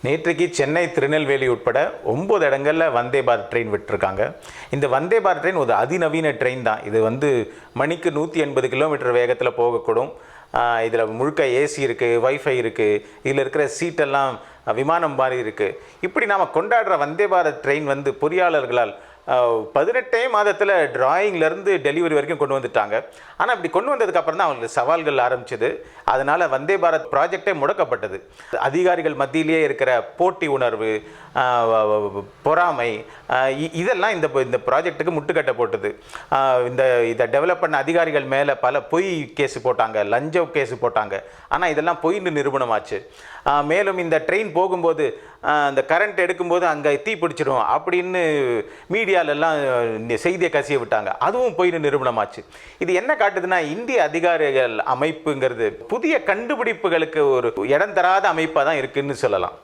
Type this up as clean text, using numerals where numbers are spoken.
நேற்றைக்கு சென்னை திருநெல்வேலி உட்பட 9 இடங்களில் வந்தே பாரத் ட்ரெயின் விட்டுருக்காங்க. இந்த வந்தே பாரத் ட்ரெயின் ஒரு அதிநவீன ட்ரெயின் தான். இது மணிக்கு 180 கிலோமீட்டர் வேகத்தில் போகக்கூடும். இதில் முழுக்க ஏசி இருக்குது, வைஃபை இருக்குது, இதில் இருக்கிற சீட்டெல்லாம் விமானம் மாதிரி இருக்குது. இப்படி நாம் கொண்டாடுற வந்தே பாரத் ட்ரெயின் பொறியாளர்களால் 18 மாதத்தில் டிராயிங்லேருந்து டெலிவரி வரைக்கும் கொண்டு வந்துட்டாங்க. ஆனால் இப்படி கொண்டு வந்ததுக்கப்புறம் தான் அவங்களுக்கு சவால்கள் ஆரம்பிச்சது. அதனால் வந்தே பாரத் ப்ராஜெக்டே முடக்கப்பட்டது. அதிகாரிகள் மத்தியிலேயே இருக்கிற போட்டி உணர்வு, பொறாமை, இதெல்லாம் இந்த ப்ராஜெக்ட்டுக்கு முட்டுக்கட்டை போட்டது. இதை டெவலப் பண்ண அதிகாரிகள் மேலே பல பொய் கேஸு போட்டாங்க, லஞ்ச கேஸு போட்டாங்க. ஆனால் இதெல்லாம் பொய்ன்னு நிரூபணமாச்சு. மேலும் இந்த ட்ரெயின் போகும்போது அந்த கரண்ட் எடுக்கும்போது அங்கே தீ பிடிச்சிடும் அப்படின்னு மீடியாலெல்லாம் செய்தியை கசிய விட்டாங்க. அதுவும் பொய்ன்னு நிரூபணமாச்சு. இது என்ன காட்டுதுன்னா, இந்திய அதிகாரிகள் அமைப்புங்கிறது புதிய கண்டுபிடிப்புகளுக்கு ஒரு இடம் தராத அமைப்பாக தான் இருக்குன்னு சொல்லலாம்.